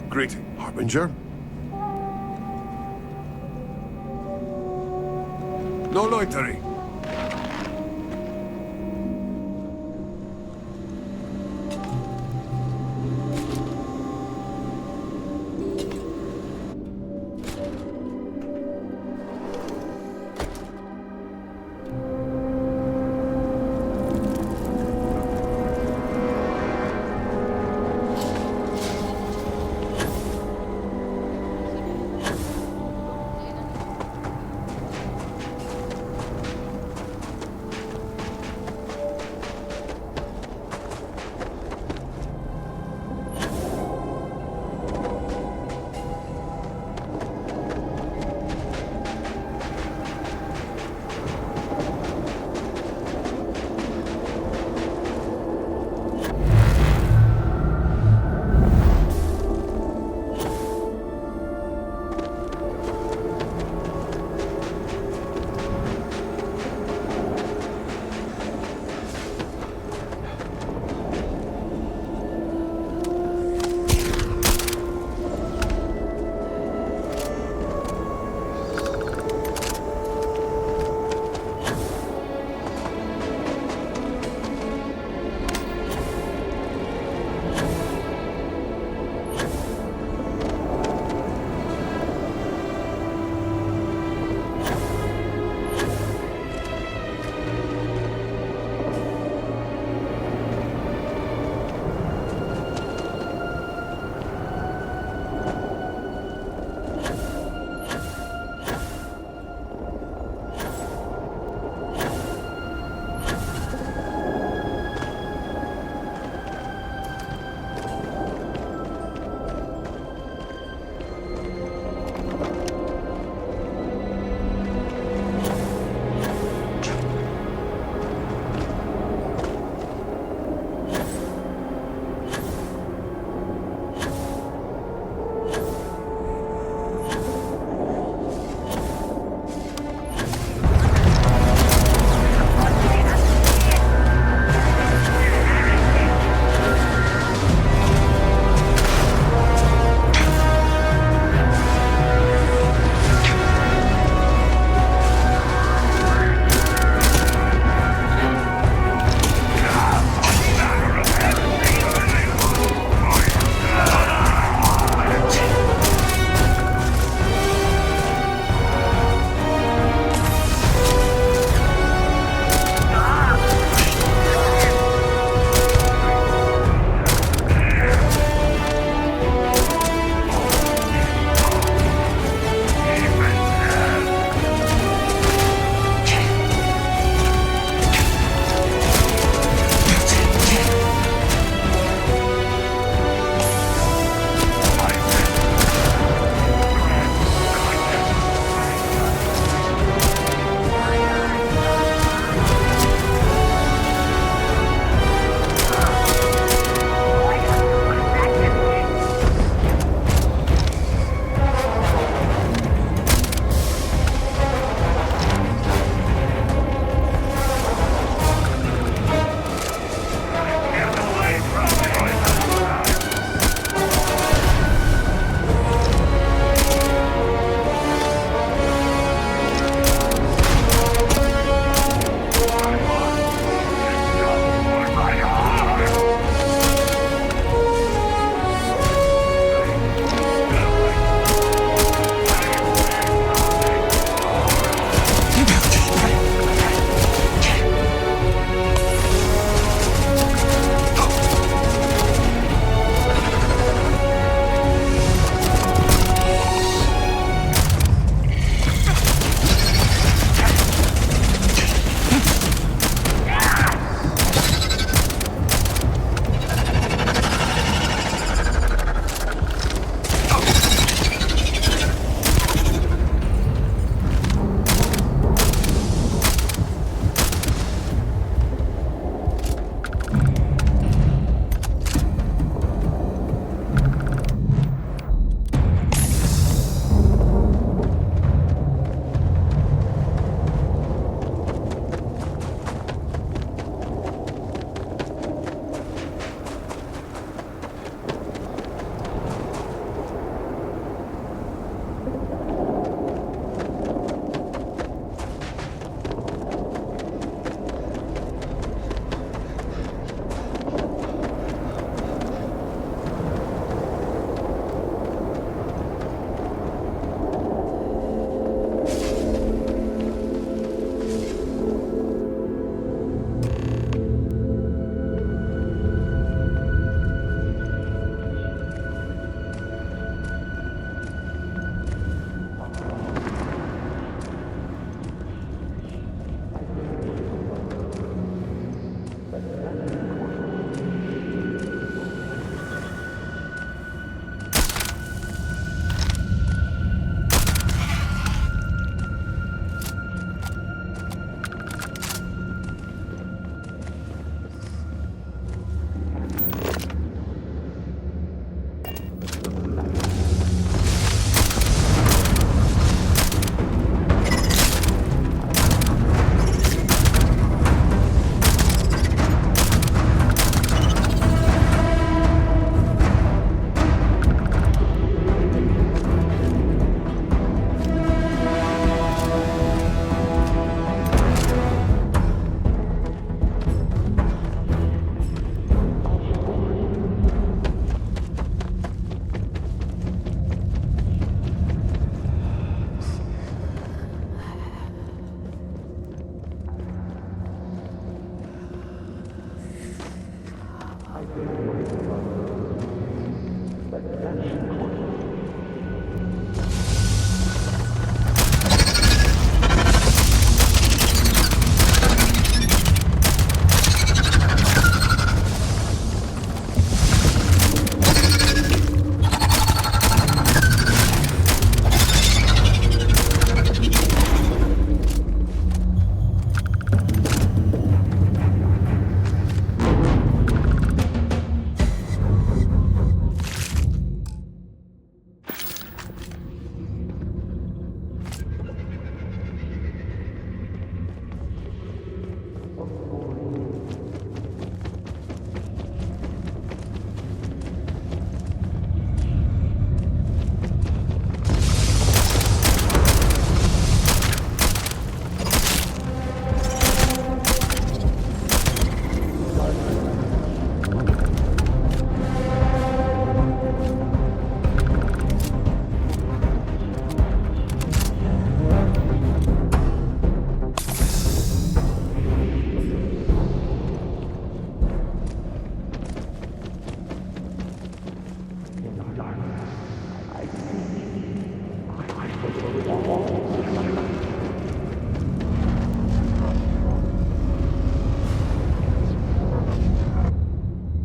Greeting, Harbinger. No loitering.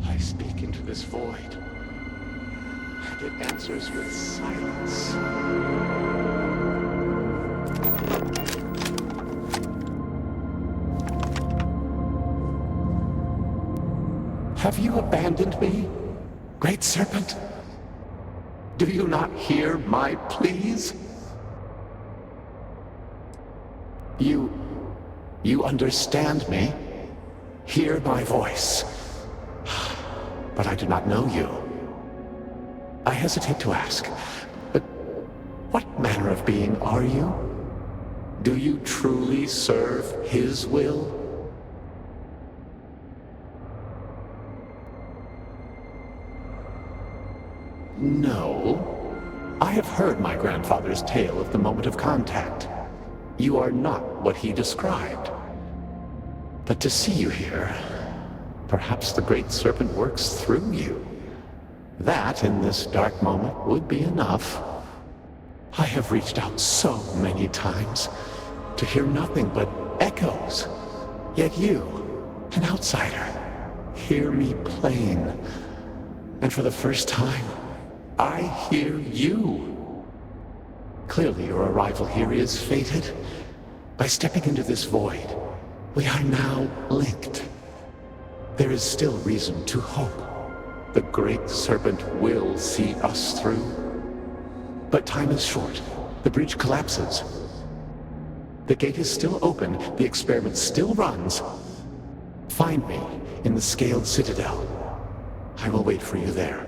I speak into this void, and it answers with silence. Have you abandoned me, Great Serpent? Do you not hear my pleas? You understand me? Hear my voice. But I do not know you. I hesitate to ask, but what manner of being are you? Do you truly serve his will? No. I have heard my grandfather's tale of the moment of contact. You are not what he described. But to see you here, perhaps the Great Serpent works through you. That, in this dark moment, would be enough. I have reached out so many times to hear nothing but echoes. Yet you, an outsider, hear me plain. And for the first time, I hear you. Clearly your arrival here is fated. By stepping into this void, we are now linked. There is still reason to hope. The Great Serpent will see us through. But time is short. The bridge collapses. The gate is still open. The experiment still runs. Find me in the Scaled Citadel. I will wait for you there.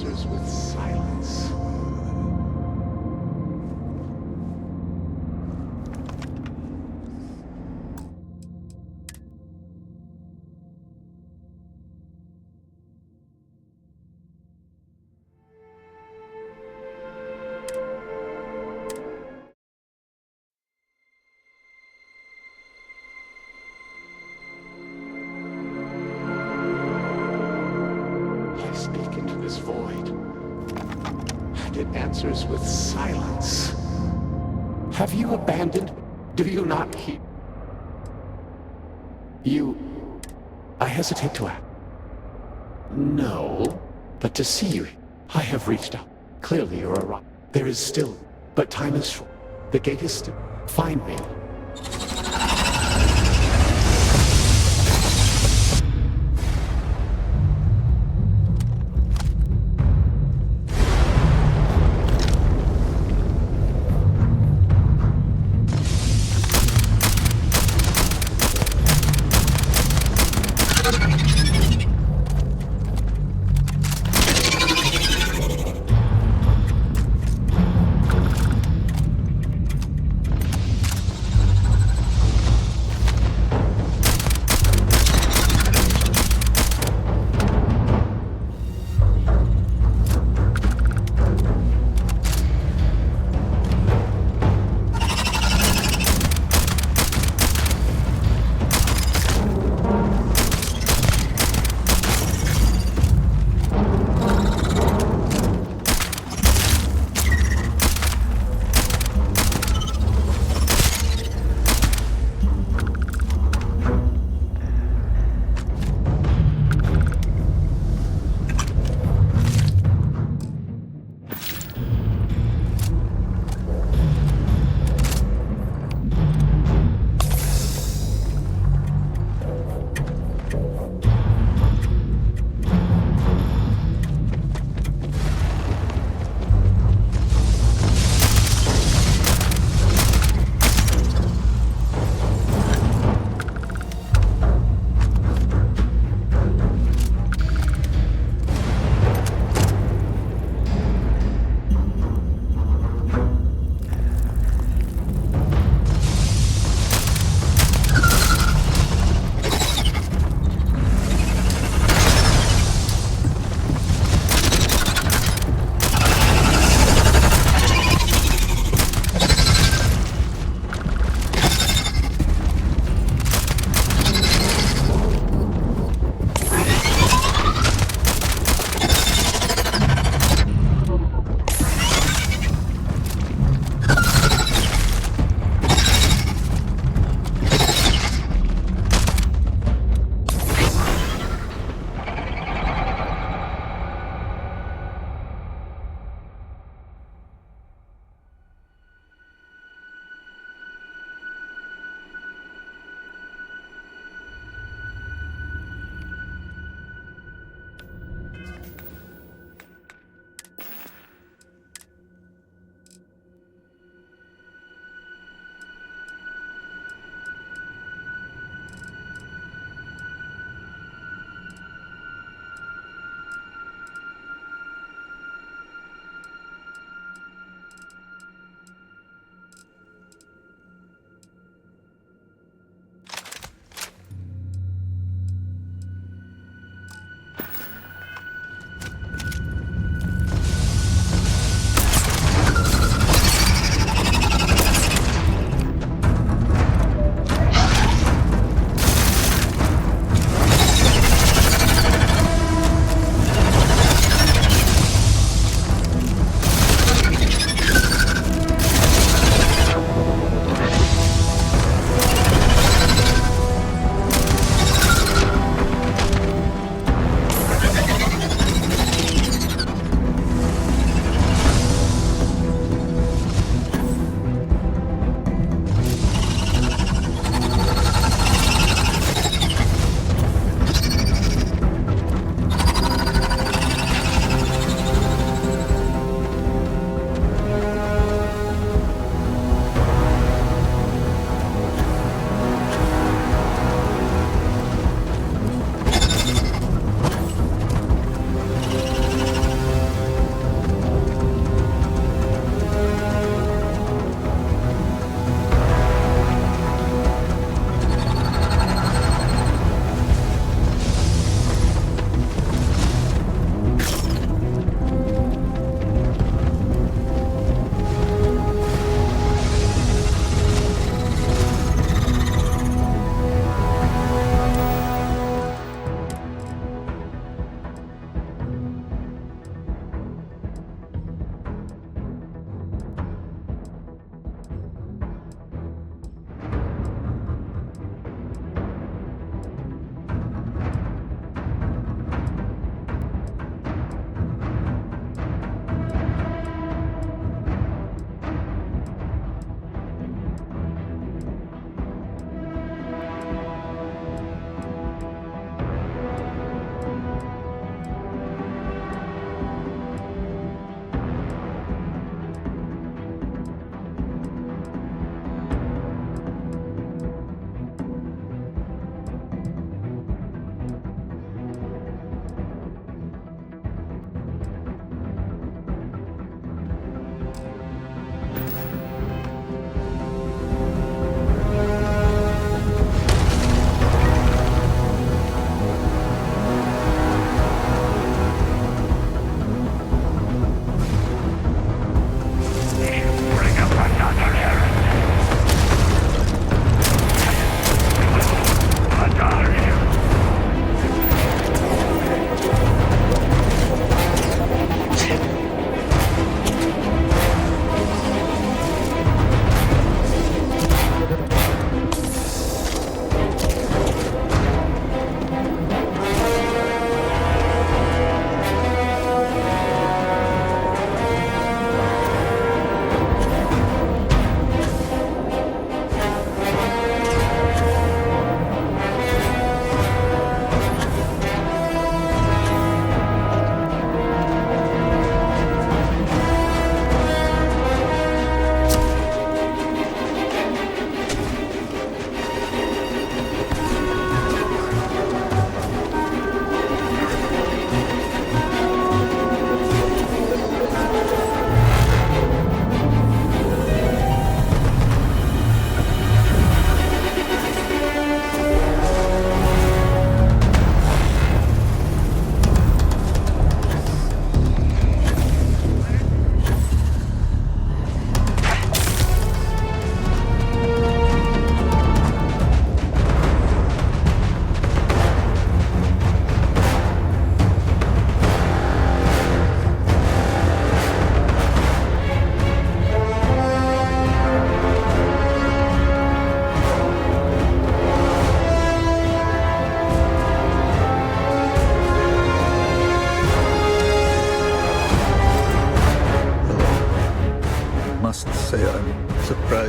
answers with silence. I speak into this void, and it answers with silence. Have you abandoned? Do you not hear? I hesitate to ask. No, but to see you, I have reached out. Clearly you're arrived. There is still, but time is short. The gate is still. Find me.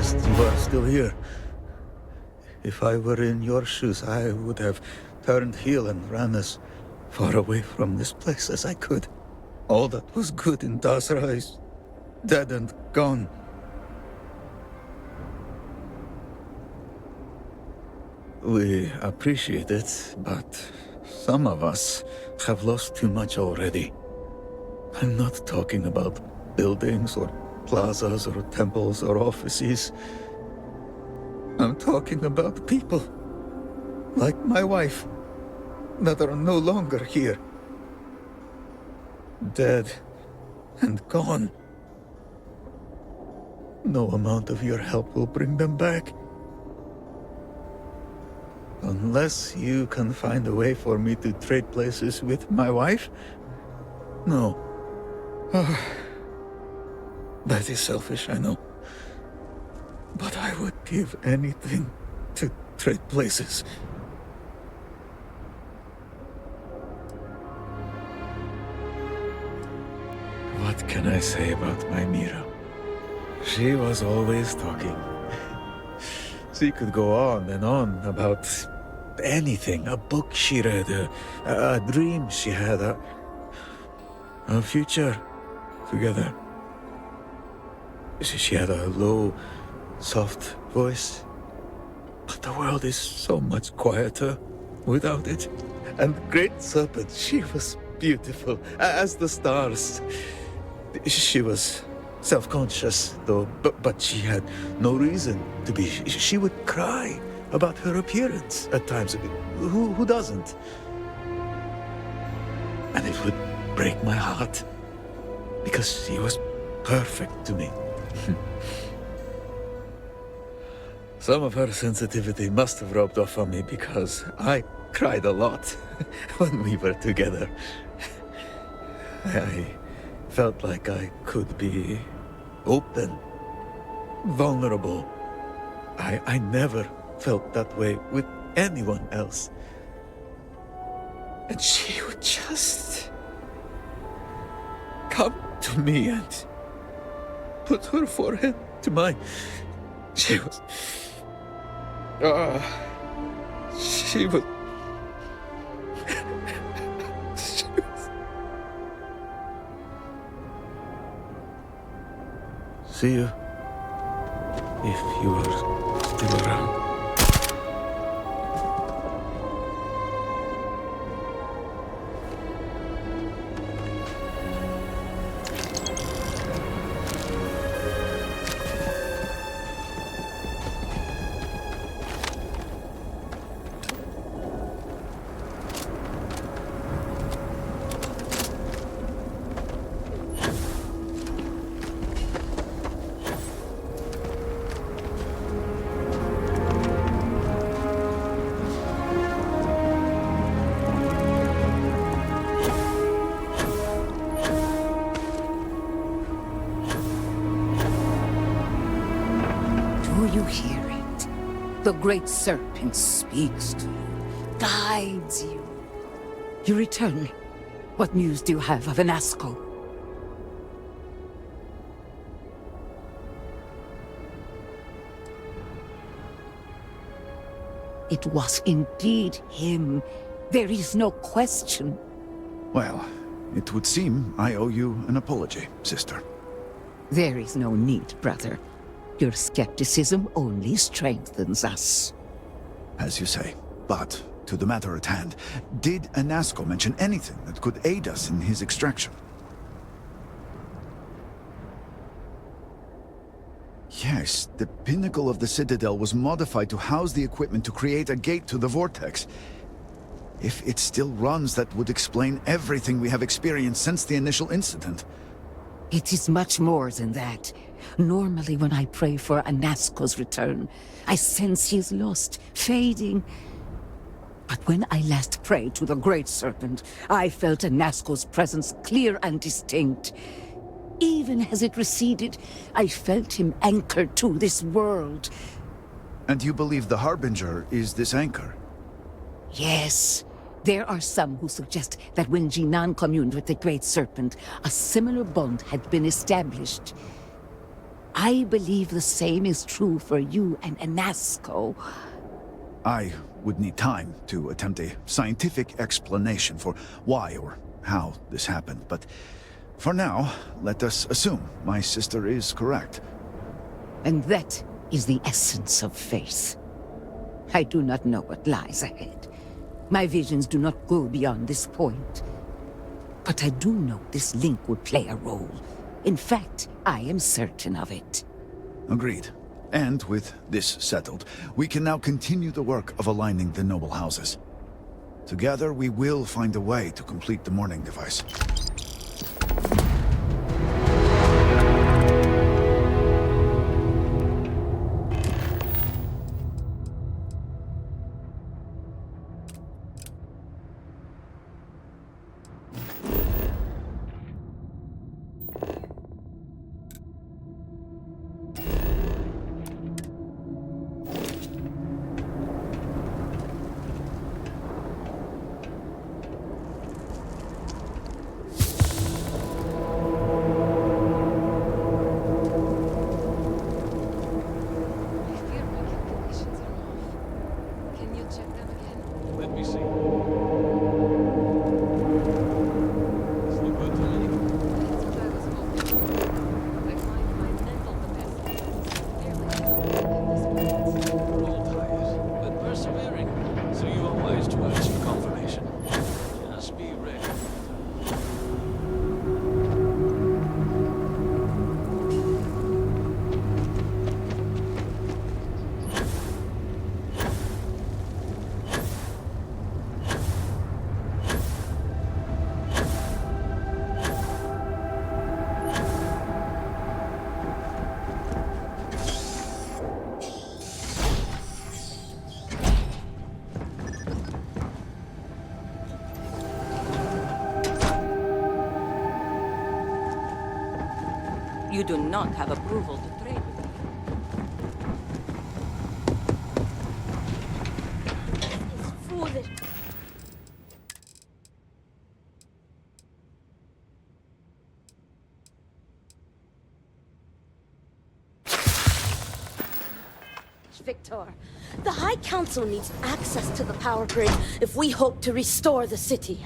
surprised you are still here. If I were in your shoes, I would have turned heel and ran as far away from this place as I could. All that was good in Dasra is dead and gone. We appreciate it, but some of us have lost too much already. I'm not talking about buildings or plazas or temples or offices. I'm talking about people, like my wife, that are no longer here. Dead and gone. No amount of your help will bring them back. Unless you can find a way for me to trade places with my wife? No. That is selfish, I know. But I would give anything to trade places. What can I say about my Mira? She was always talking. She could go on and on about anything. A book she read, a dream she had, a future together. She had a low, soft voice. But the world is so much quieter without it. And Great Serpent, she was beautiful as the stars. She was self-conscious, though, but she had no reason to be. She would cry about her appearance at times. Who doesn't? And it would break my heart, because she was perfect to me. Some of her sensitivity must have rubbed off on me, because I cried a lot when we were together. I felt like I could be open, vulnerable. I never felt that way with anyone else. And she would just come to me and put her forehead to mine. She was... she was... See you, if you are still around. You hear it. The Great Serpent speaks to you, guides you. You return. What news do you have of Anasco? It was indeed him. There is no question. Well, it would seem I owe you an apology, sister. There is no need, brother. Your skepticism only strengthens us. As you say. But, to the matter at hand, did Anasco mention anything that could aid us in his extraction? Yes, the pinnacle of the Citadel was modified to house the equipment to create a gate to the Vortex. If it still runs, that would explain everything we have experienced since the initial incident. It is much more than that. Normally, when I pray for Anasco's return, I sense he is lost, fading. But when I last prayed to the Great Serpent, I felt Anasco's presence clear and distinct. Even as it receded, I felt him anchored to this world. And you believe the Harbinger is this anchor? Yes. There are some who suggest that when Jinan communed with the Great Serpent, a similar bond had been established. I believe the same is true for you and Anasco. I would need time to attempt a scientific explanation for why or how this happened, but for now, let us assume my sister is correct. And that is the essence of faith. I do not know what lies ahead. My visions do not go beyond this point. But I do know this link would play a role. In fact, I am certain of it. Agreed. And with this settled, we can now continue the work of aligning the noble houses. Together, we will find a way to complete the mourning device. You do not have approval to trade with me. It's foolish. Victor, the High Council needs access to the power grid if we hope to restore the city.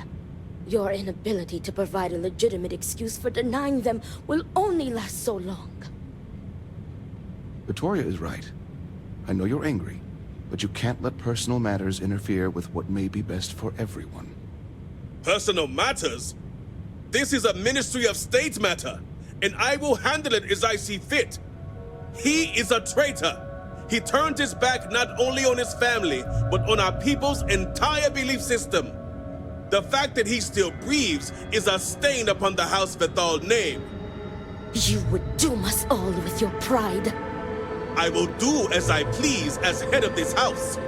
Your inability to provide a legitimate excuse for denying them will only last so long. Victoria is right. I know you're angry, but you can't let personal matters interfere with what may be best for everyone. Personal matters? This is a Ministry of State matter, and I will handle it as I see fit. He is a traitor. He turned his back not only on his family, but on our people's entire belief system. The fact that he still breathes is a stain upon the House Vethal name. You would doom us all with your pride. I will do as I please as head of this house.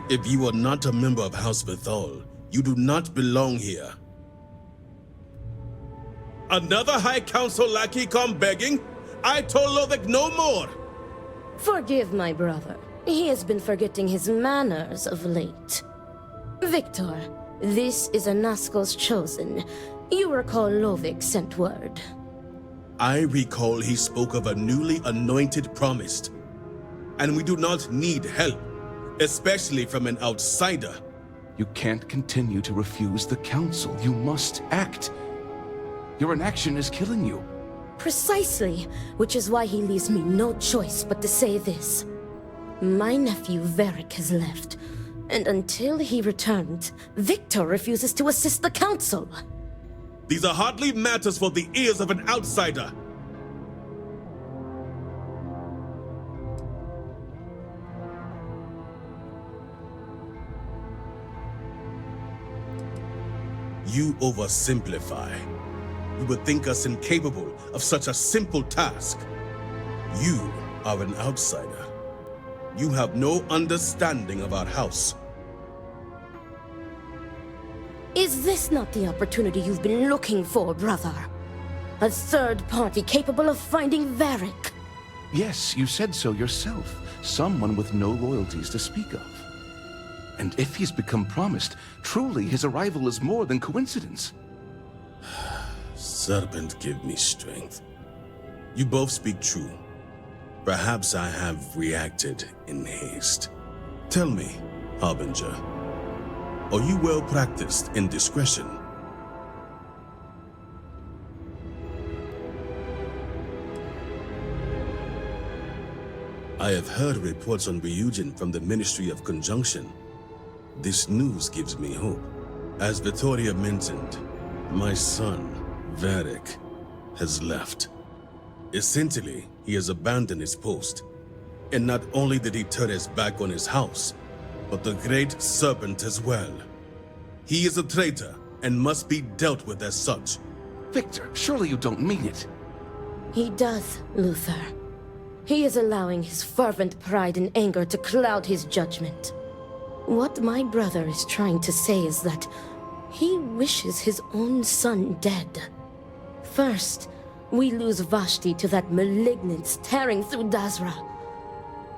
If you are not a member of House Vethal, you do not belong here. Another High Council lackey come begging? I told Lovick no more. Forgive my brother. He has been forgetting his manners of late. Victor, this is Anasco's chosen. You recall Lovick sent word. I recall he spoke of a newly anointed promised. And we do not need help, especially from an outsider. You can't continue to refuse the council. You must act. Your inaction is killing you. Precisely, which is why he leaves me no choice but to say this. My nephew Varric has left, and until he returns, Victor refuses to assist the council. These are hardly matters for the ears of an outsider. You oversimplify. You would think us incapable of such a simple task. You are an outsider. You have no understanding of our house. Is this not the opportunity you've been looking for, brother? A third party capable of finding Varric? Yes, you said so yourself. Someone with no loyalties to speak of. And if he's become promised, truly his arrival is more than coincidence. serpent give me strength. You both speak true. Perhaps I have reacted in haste. Tell me, Harbinger, are you well practiced in discretion? I have heard reports on Ryujin from the Ministry of Conjunction. This news gives me hope. As Vittoria mentioned, my son, Varric, has left. Essentially, he has abandoned his post. And not only did he turn his back on his house, but the Great Serpent as well. He is a traitor and must be dealt with as such. Victor, surely you don't mean it. He does, Luther. He is allowing his fervent pride and anger to cloud his judgment. What my brother is trying to say is that he wishes his own son dead. First, we lose Vashti to that malignance tearing through Dazra.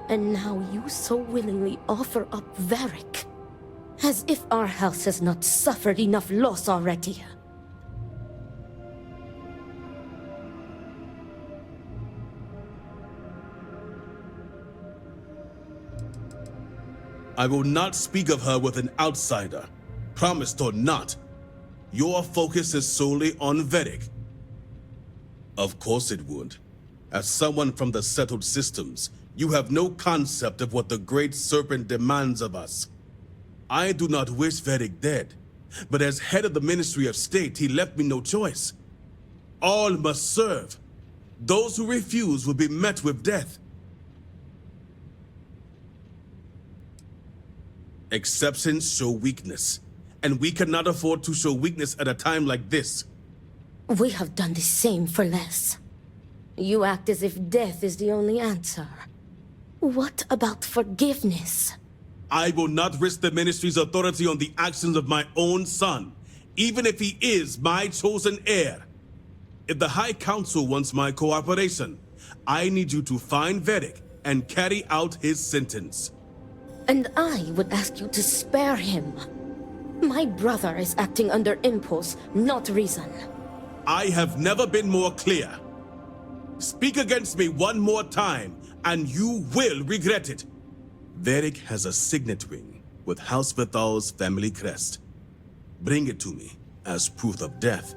And now you so willingly offer up Varric. As if our house has not suffered enough loss already. I will not speak of her with an outsider, promised or not. Your focus is solely on Varric. Of course it would. As someone from the settled systems, you have no concept of what the Great Serpent demands of us. I do not wish Varric dead, but as head of the Ministry of State, he left me no choice. All must serve. Those who refuse will be met with death. Exceptions show weakness, and we cannot afford to show weakness at a time like this. We have done the same for less. You act as if death is the only answer. What about forgiveness? I will not risk the Ministry's authority on the actions of my own son, even if he is my chosen heir. If the High Council wants my cooperation, I need you to find Varric and carry out his sentence. And I would ask you to spare him. My brother is acting under impulse, not reason. I have never been more clear. Speak against me one more time, and you will regret it. Varric has a signet ring with House Vithal's family crest. Bring it to me as proof of death.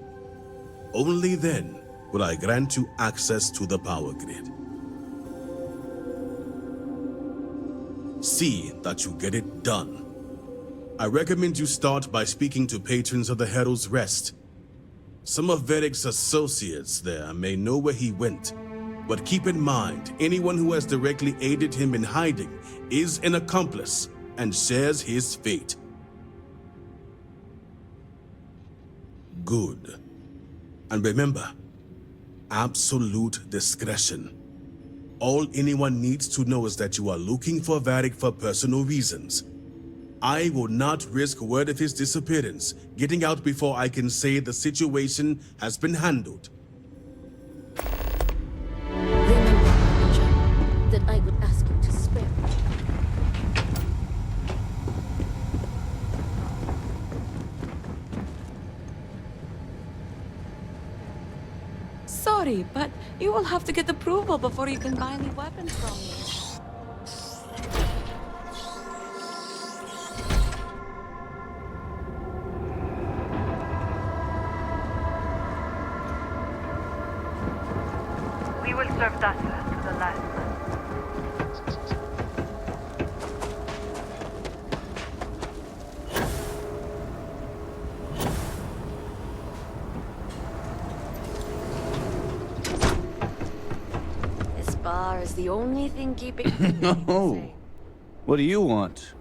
Only then will I grant you access to the power grid. See that you get it done. I recommend you start by speaking to patrons of the Herald's Rest. Some of Varric's associates there may know where he went, but keep in mind, anyone who has directly aided him in hiding is an accomplice and shares his fate. Good. And remember, absolute discretion. All anyone needs to know is that you are looking for Varric for personal reasons. I will not risk word of his disappearance getting out before I can say the situation has been handled. Remember, Harbinger, that I would ask you to spare me. Sorry, but you will have to get approval before you can buy any weapons from me. We will serve Dasa to the last. This bar is the only thing keeping No. What do you want?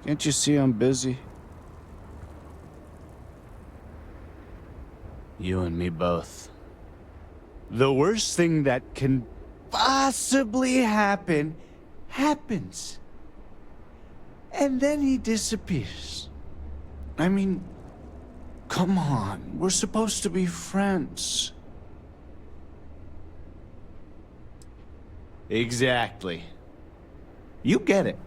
Can't you see I'm busy? You and me both. The worst thing that can possibly happen, happens. And then he disappears. I mean, come on, we're supposed to be friends. Exactly. You get it.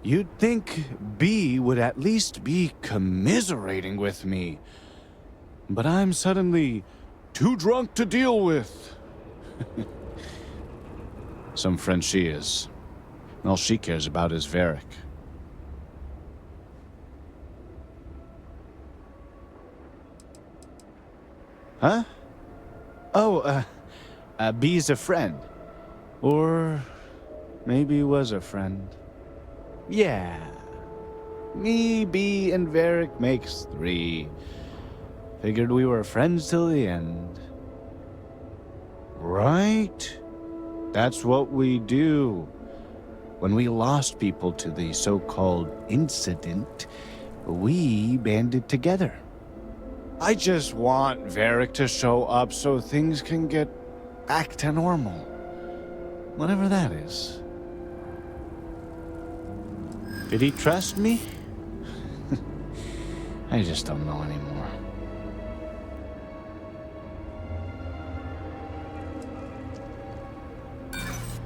You'd think B would at least be commiserating with me. But I'm suddenly too drunk to deal with. Some friend she is. All she cares about is Varric. Huh? Oh, B's a friend. Or maybe was a friend. Yeah. Me, B, and Varric makes 3. Figured we were friends till the end. Right? That's what we do. When we lost people to the so-called incident, we banded together. I just want Varric to show up so things can get back to normal. Whatever that is. Did he trust me? I just don't know anymore.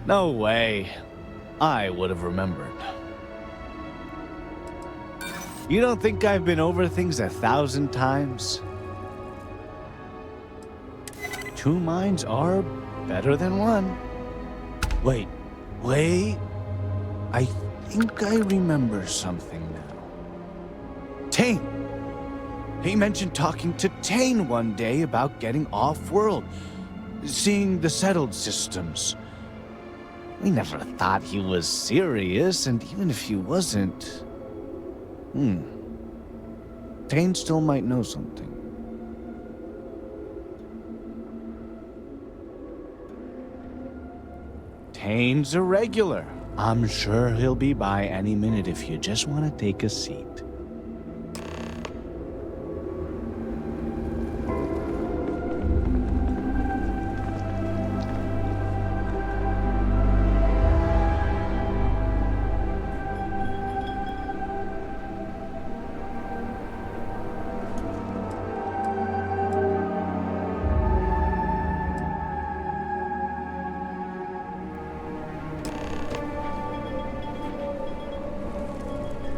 No way. I would have remembered. You don't think I've been over things 1,000 times? 2 minds are better than 1. Wait. I think I remember something now. Tane! He mentioned talking to Tane one day about getting off-world, seeing the settled systems. We never thought he was serious, and even if he wasn't... Tane still might know something. Tane's a regular. I'm sure he'll be by any minute if you just want to take a seat.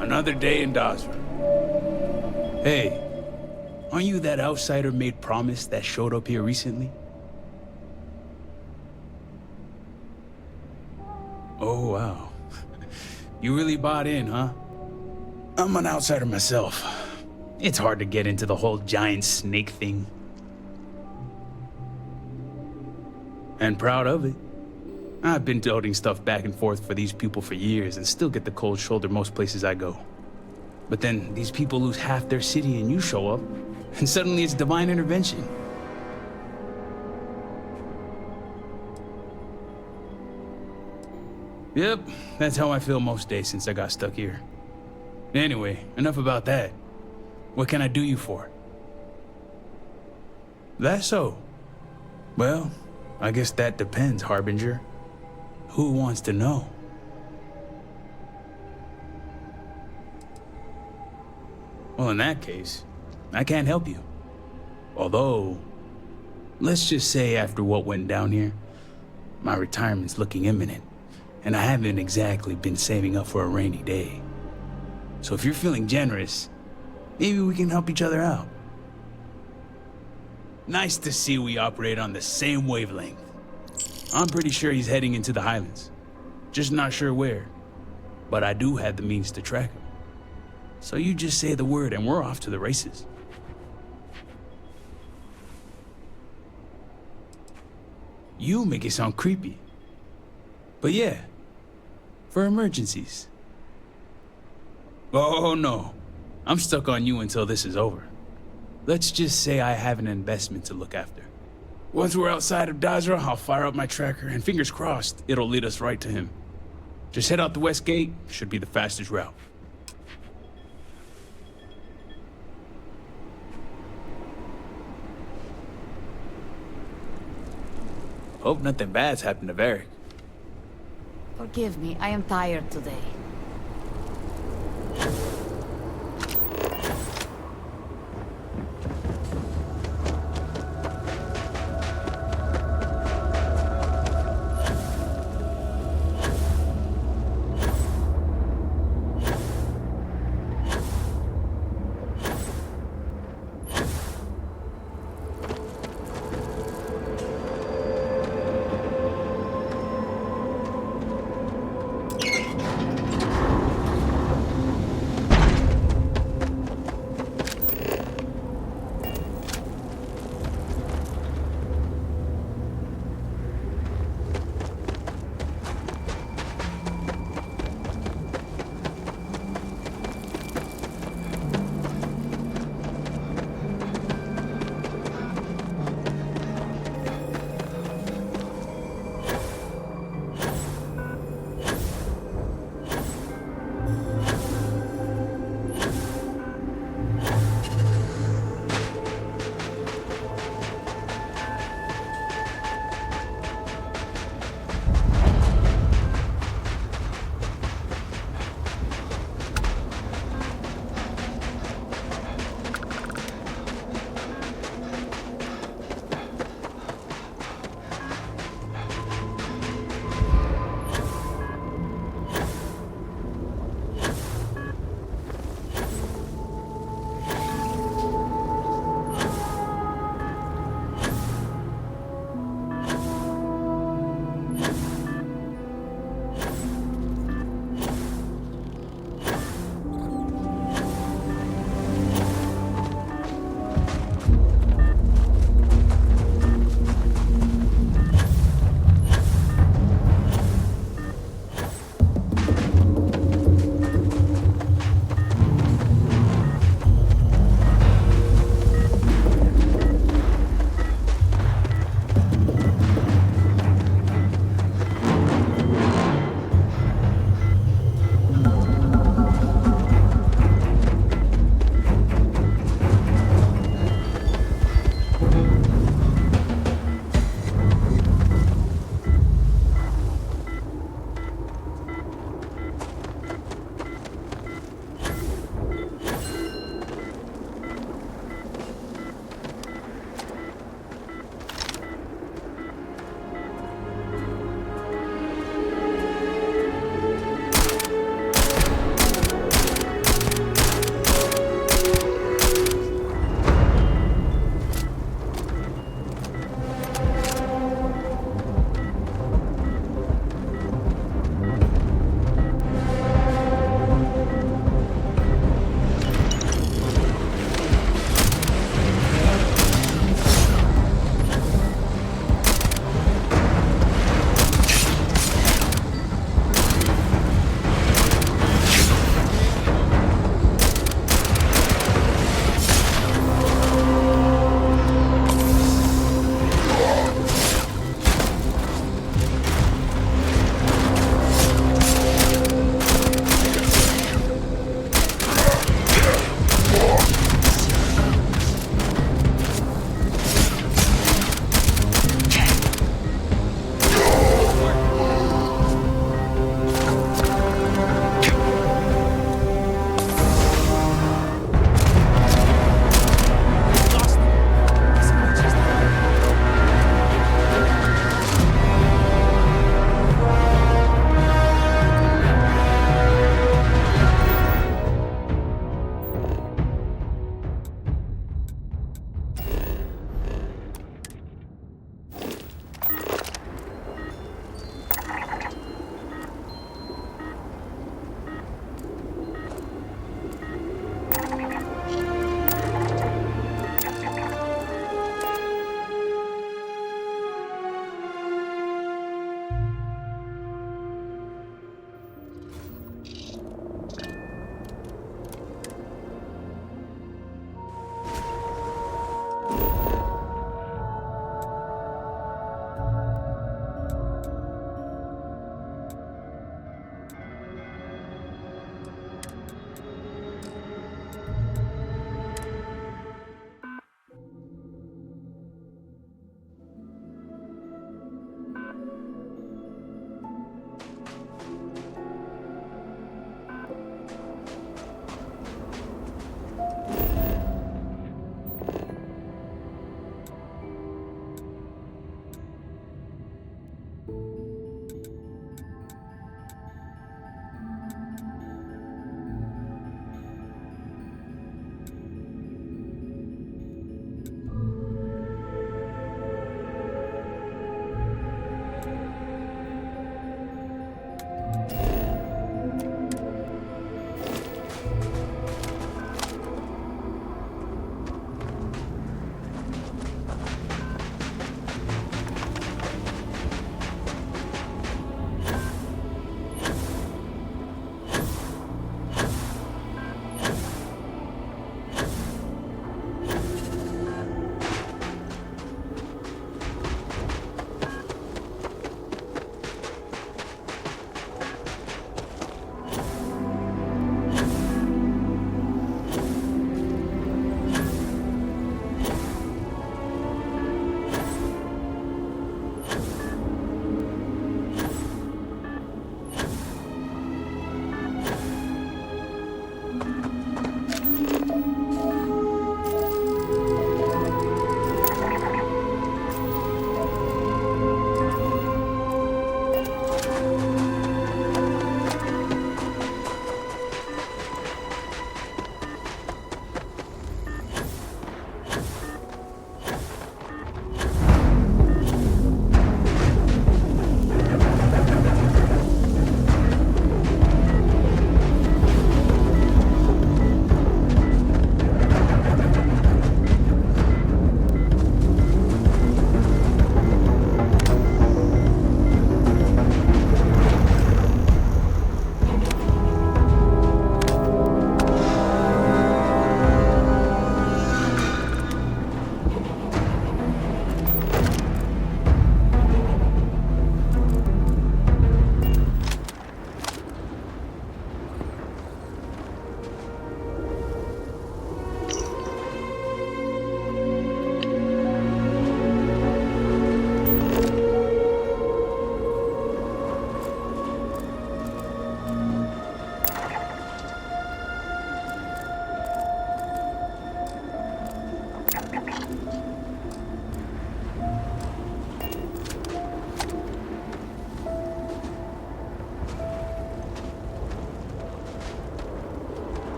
Another day in Dazra. Hey, aren't you that outsider made promise that showed up here recently? Oh, wow. You really bought in, huh? I'm an outsider myself. It's hard to get into the whole giant snake thing. And proud of it. I've been toting stuff back and forth for these people for years and still get the cold shoulder most places I go. But then these people lose half their city and you show up, and suddenly it's divine intervention. Yep, that's how I feel most days since I got stuck here. Anyway, enough about that. What can I do you for? That's so. Well, I guess that depends, Harbinger. Who wants to know? Well, in that case, I can't help you. Although, let's just say after what went down here, my retirement's looking imminent, and I haven't exactly been saving up for a rainy day. So if you're feeling generous, maybe we can help each other out. Nice to see we operate on the same wavelength. I'm pretty sure he's heading into the Highlands. Just not sure where. But I do have the means to track him. So you just say the word and we're off to the races. You make it sound creepy. But yeah, for emergencies. Oh no, I'm stuck on you until this is over. Let's just say I have an investment to look after. Once we're outside of Dazra, I'll fire up my tracker, and fingers crossed, it'll lead us right to him. Just head out the west gate, should be the fastest route. Hope nothing bad's happened to Varric. Forgive me, I am tired today.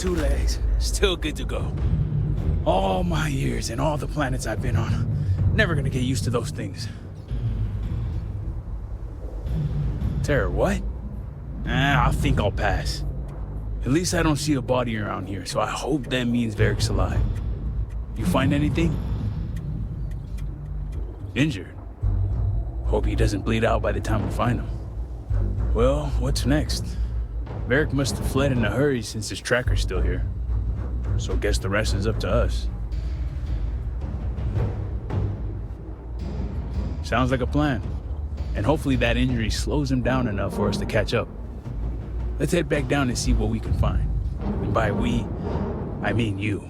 2 legs, still good to go. All my years and all the planets I've been on, never gonna get used to those things. Terror, what? I think I'll pass. At least I don't see a body around here, so I hope that means Varric's alive. You find anything? Injured? Hope he doesn't bleed out by the time we find him. Well, what's next? Varric must have fled in a hurry since his tracker's still here. So guess the rest is up to us. Sounds like a plan. And hopefully that injury slows him down enough for us to catch up. Let's head back down and see what we can find. And by we, I mean you.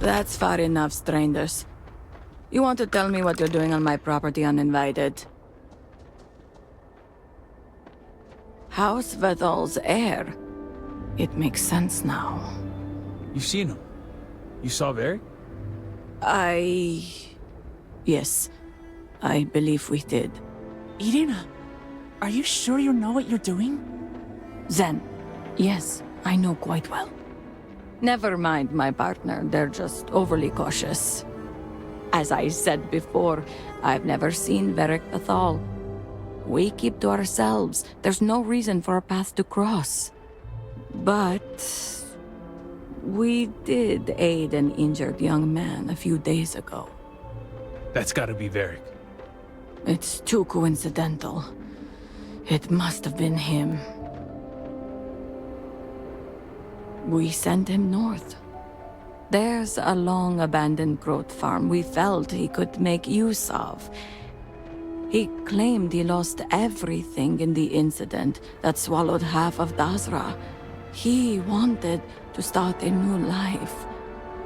That's far enough, strangers. You want to tell me what you're doing on my property uninvited? House Vethal's heir. It makes sense now. You've seen him? You saw Varric? Yes, I believe we did. Irina, are you sure you know what you're doing? Zen, yes, I know quite well. Never mind my partner, they're just overly cautious. As I said before, I've never seen Varric Vethal. We keep to ourselves. There's no reason for a path to cross. But we did aid an injured young man a few days ago. That's gotta be Varric. It's too coincidental. It must have been him. We sent him north. There's a long-abandoned growth farm we felt he could make use of. He claimed he lost everything in the incident that swallowed half of Dazra. He wanted to start a new life.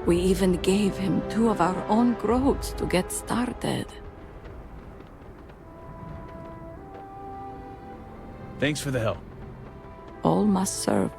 We even gave him 2 of our own groats to get started. Thanks for the help. All must serve.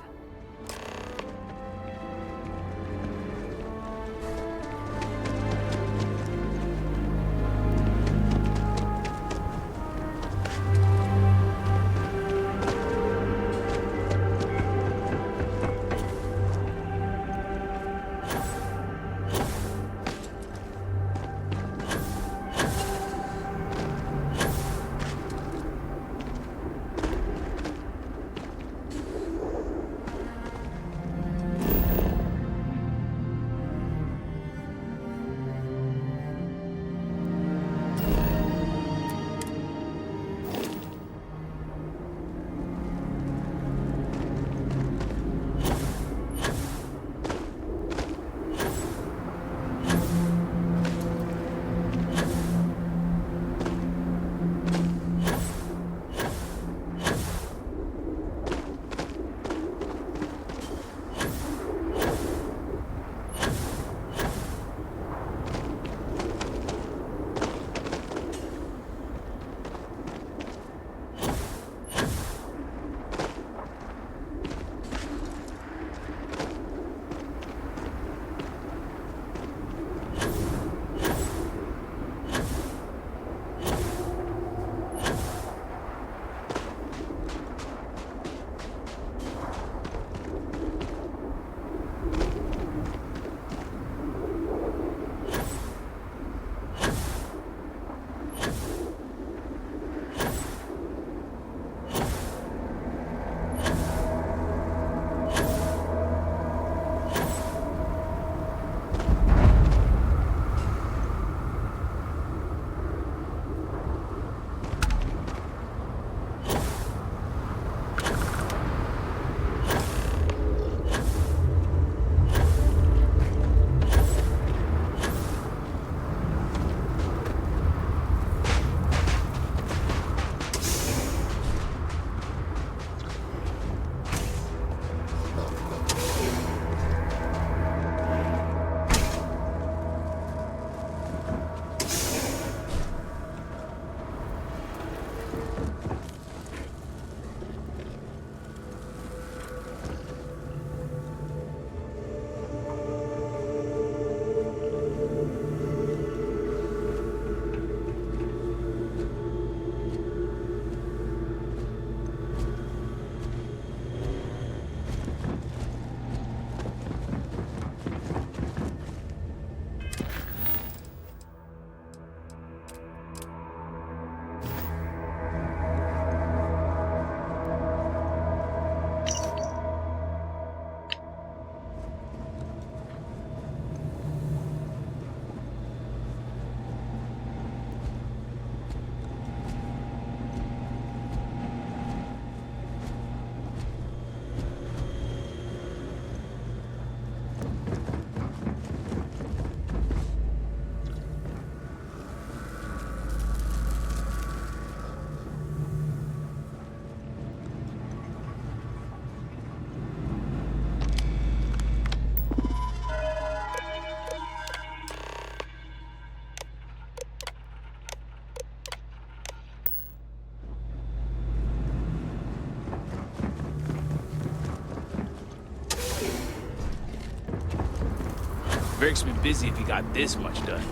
Eric's been busy if he got this much done.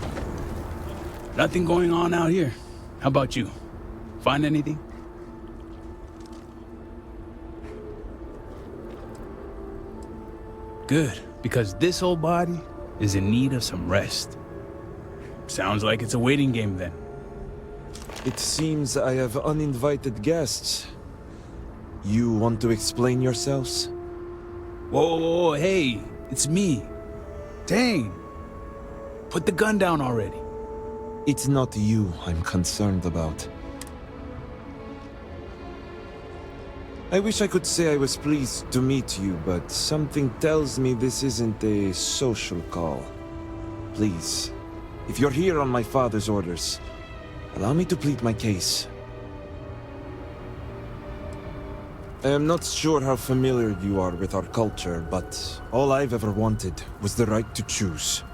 Nothing going on out here. How about you? Find anything? Good, because this old body is in need of some rest. Sounds like it's a waiting game then. It seems I have uninvited guests. You want to explain yourselves? Whoa, hey, it's me. Dang. Put the gun down already. It's not you I'm concerned about. I wish I could say I was pleased to meet you, but something tells me this isn't a social call. Please, if you're here on my father's orders, allow me to plead my case. I am not sure how familiar you are with our culture, but all I've ever wanted was the right to choose.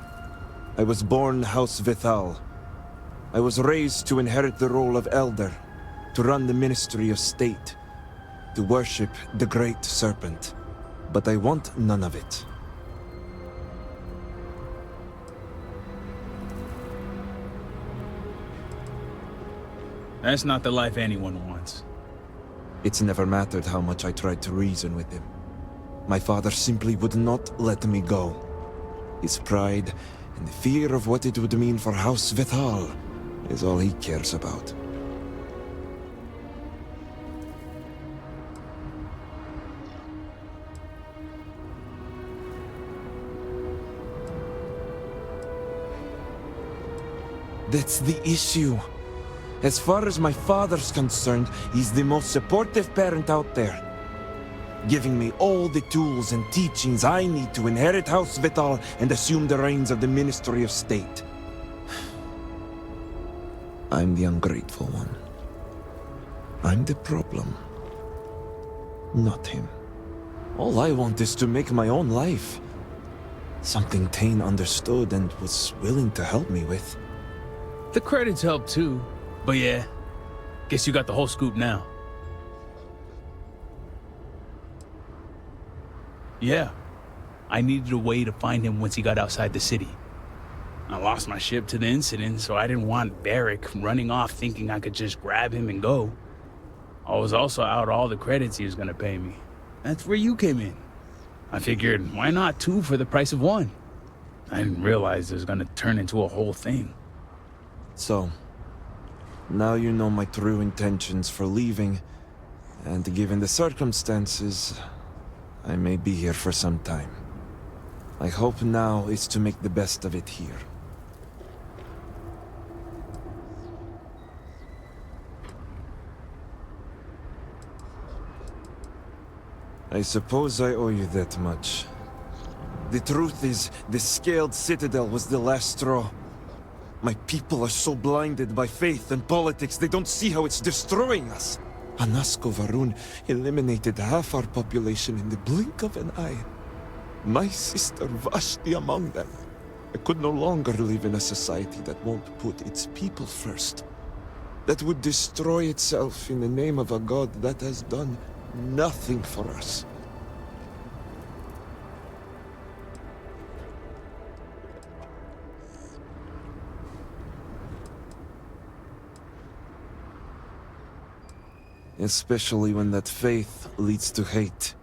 I was born House Vithal. I was raised to inherit the role of Elder, to run the Ministry of State, to worship the Great Serpent. But I want none of it. That's not the life anyone wants. It's never mattered how much I tried to reason with him. My father simply would not let me go. His pride and the fear of what it would mean for House Vithal is all he cares about. That's the issue. As far as my father's concerned, he's the most supportive parent out there, giving me all the tools and teachings I need to inherit House Vithal and assume the reins of the Ministry of State. I'm the ungrateful one. I'm the problem, not him. All I want is to make my own life. Something Tane understood and was willing to help me with. The credits help too. But yeah, guess you got the whole scoop now. Yeah, I needed a way to find him once he got outside the city. I lost my ship to the incident, so I didn't want Barrick running off thinking I could just grab him and go. I was also out all the credits he was gonna pay me. That's where you came in. I figured, why not 2 for the price of 1? I didn't realize it was gonna turn into a whole thing. So, now you know my true intentions for leaving, and given the circumstances, I may be here for some time. My hope now is to make the best of it here. I suppose I owe you that much. The truth is, the Scaled Citadel was the last straw. My people are so blinded by faith and politics, they don't see how it's destroying us. Anasko Varun eliminated half our population in the blink of an eye. My sister Vashti among them. I could no longer live in a society that won't put its people first. That would destroy itself in the name of a god that has done nothing for us. Especially when that faith leads to hate.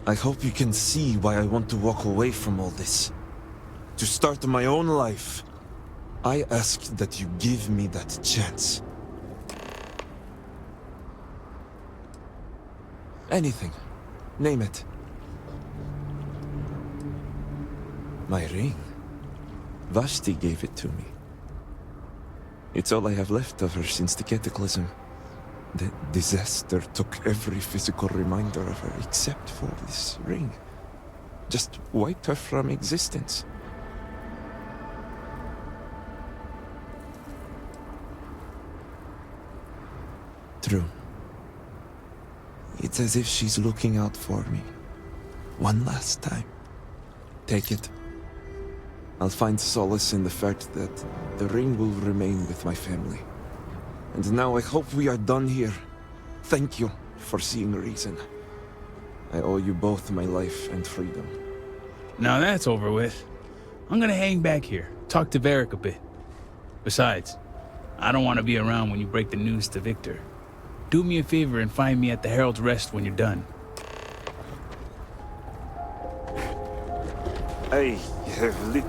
I hope you can see why I want to walk away from all this. To start my own life. I ask that you give me that chance. Anything. Name it. My ring. Vashti gave it to me. It's all I have left of her since the cataclysm. The disaster took every physical reminder of her except for this ring. Just wiped her from existence. True. It's as if she's looking out for me. One last time. Take it. I'll find solace in the fact that the ring will remain with my family. And now I hope we are done here. Thank you for seeing reason. I owe you both my life and freedom. Now that's over with. I'm gonna hang back here, talk to Varric a bit. Besides, I don't want to be around when you break the news to Victor. Do me a favor and find me at the Herald's Rest when you're done. I have lit...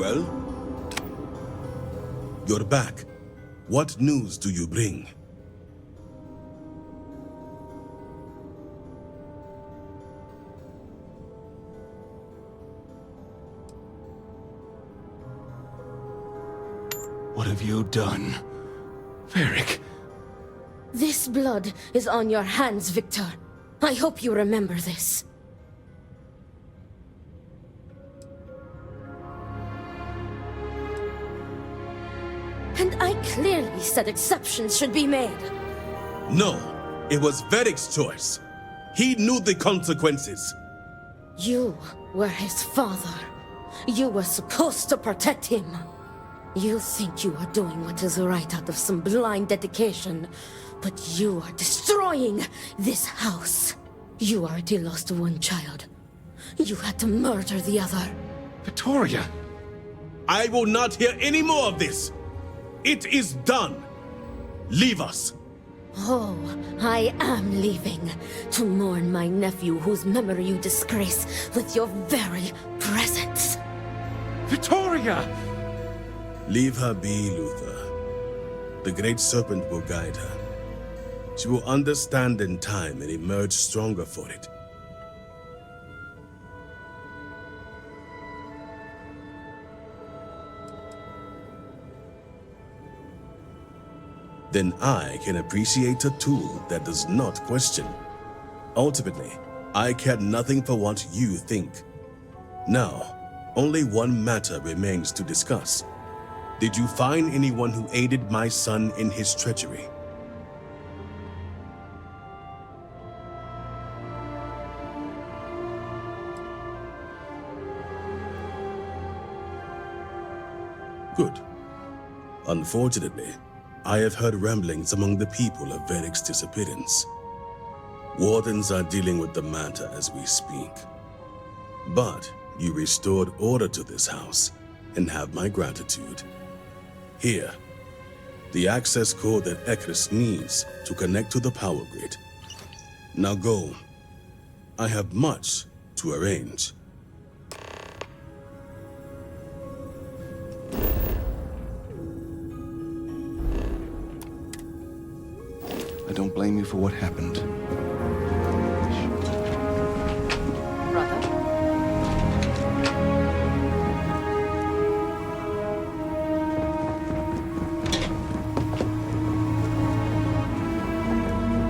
Well? You're back. What news do you bring? What have you done? Varric. This blood is on your hands, Victor. I hope you remember this. And I clearly said exceptions should be made. No, it was Varric's choice. He knew the consequences. You were his father. You were supposed to protect him. You think you are doing what is right out of some blind dedication, but you are destroying this house. You already lost one child. You had to murder the other. Victoria! I will not hear any more of this. It is done. Leave us. Oh, I am leaving to mourn my nephew whose memory you disgrace with your very presence. Victoria! Leave her be, Luther. The Great Serpent will guide her. She will understand in time and emerge stronger for it. Then I can appreciate a tool that does not question. Ultimately, I care nothing for what you think. Now, only one matter remains to discuss. Did you find anyone who aided my son in his treachery? Good. Unfortunately, I have heard ramblings among the people of Varric's disappearance. Wardens are dealing with the matter as we speak. But you restored order to this house and have my gratitude. Here, the access code that Ekris needs to connect to the power grid. Now go. I have much to arrange. I don't blame you for what happened. Brother?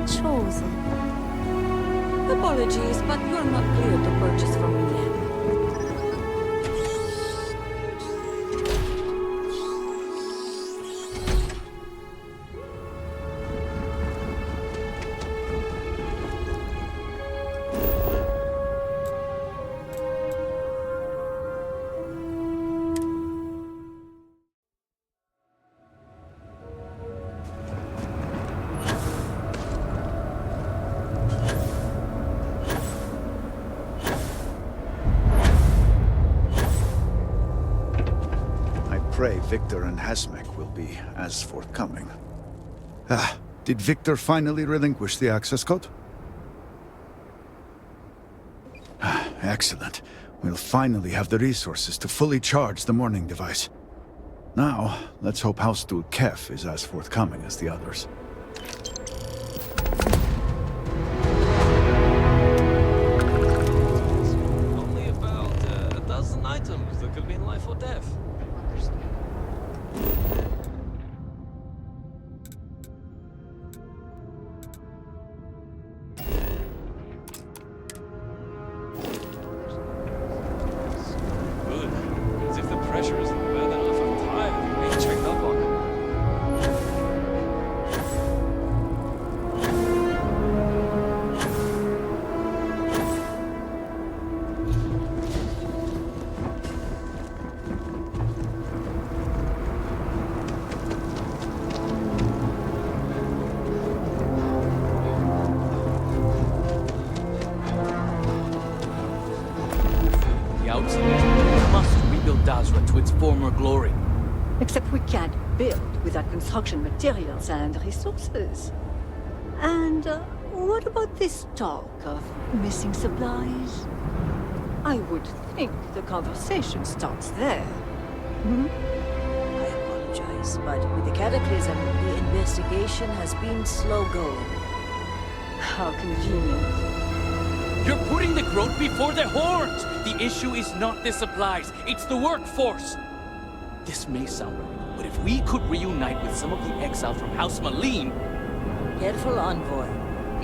Chosen. Apologies, but you're not clear to purchase from me yet. Pray Victor and Hasmek will be as forthcoming. Did Victor finally relinquish the access code? Excellent. We'll finally have the resources to fully charge the morning device. Now, let's hope House Steward Kef is as forthcoming as the others. Only about a dozen items that could mean life or death. To its former glory. Except we can't build without construction materials and resources. And what about this talk of missing supplies? I would think the conversation starts there. I apologize, but with the Cataclysm, the investigation has been slow going. How convenient. You're putting the growth before the horns! The issue is not the supplies, it's the workforce! This may sound wrong, but if we could reunite with some of the exile from House Malene... Careful, Envoy.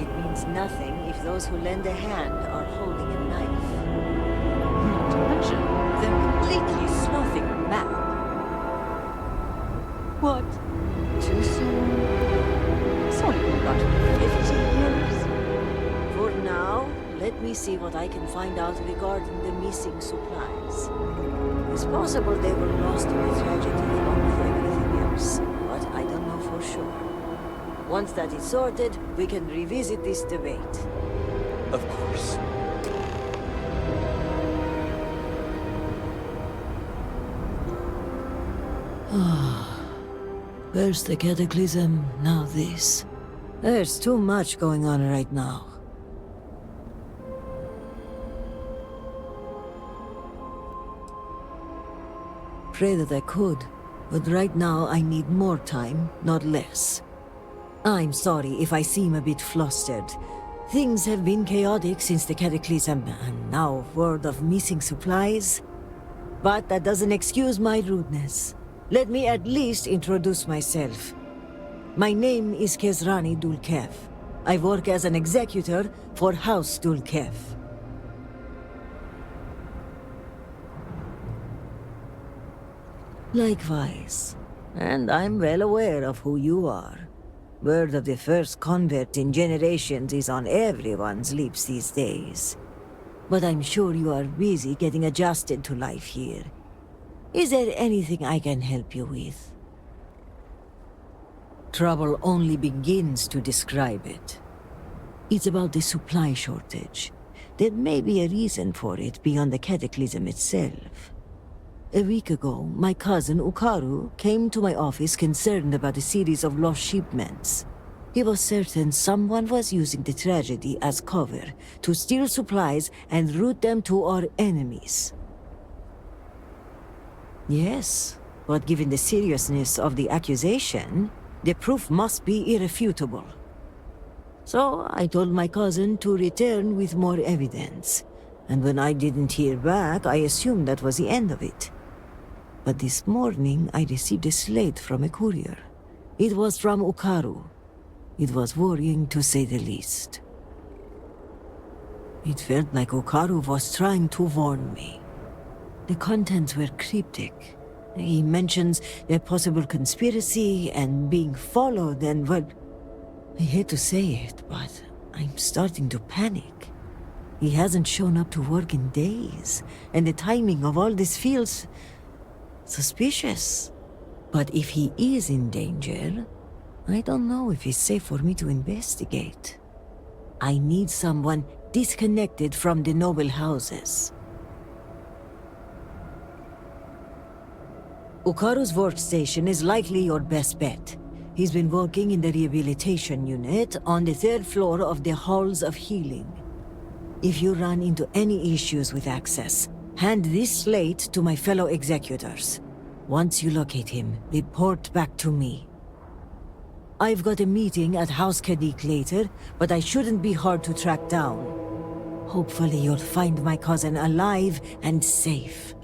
It means nothing if those who lend a hand are holding a knife. Not to mention, they're completely sloughing the map. What? Too soon? It's only been about 50 years. For now, let me see what I can find out regarding the missing supplies. It's possible they were lost in the tragedy along with everything else, but I don't know for sure. Once that is sorted, we can revisit this debate. Of course. First the Cataclysm, now this. There's too much going on right now. Pray that I could, but right now I need more time, not less. I'm sorry if I seem a bit flustered. Things have been chaotic since the Cataclysm, and now word of missing supplies. But that doesn't excuse my rudeness. Let me at least introduce myself. My name is Kezrani Dulkev. I work as an executor for House Dulkev. Likewise. And I'm well aware of who you are. Word of the first convert in generations is on everyone's lips these days. But I'm sure you are busy getting adjusted to life here. Is there anything I can help you with? Trouble only begins to describe it. It's about the supply shortage. There may be a reason for it beyond the Cataclysm itself. A week ago, my cousin Ukaru came to my office concerned about a series of lost shipments. He was certain someone was using the tragedy as cover to steal supplies and route them to our enemies. Yes, but given the seriousness of the accusation, the proof must be irrefutable. So I told my cousin to return with more evidence. And when I didn't hear back, I assumed that was the end of it. But this morning, I received a slate from a courier. It was from Ukaru. It was worrying, to say the least. It felt like Ukaru was trying to warn me. The contents were cryptic. He mentions a possible conspiracy and being followed and, well, I hate to say it, but I'm starting to panic. He hasn't shown up to work in days, and the timing of all this feels suspicious. But if he is in danger, I don't know if it's safe for me to investigate. I need someone disconnected from the noble houses. Ukaru's workstation is likely your best bet. He's been working in the rehabilitation unit on the 3rd floor of the Halls of Healing. If you run into any issues with access, hand this slate to my fellow executors. Once you locate him, report back to me. I've got a meeting at House Kadik later, but I shouldn't be hard to track down. Hopefully you'll find my cousin alive and safe.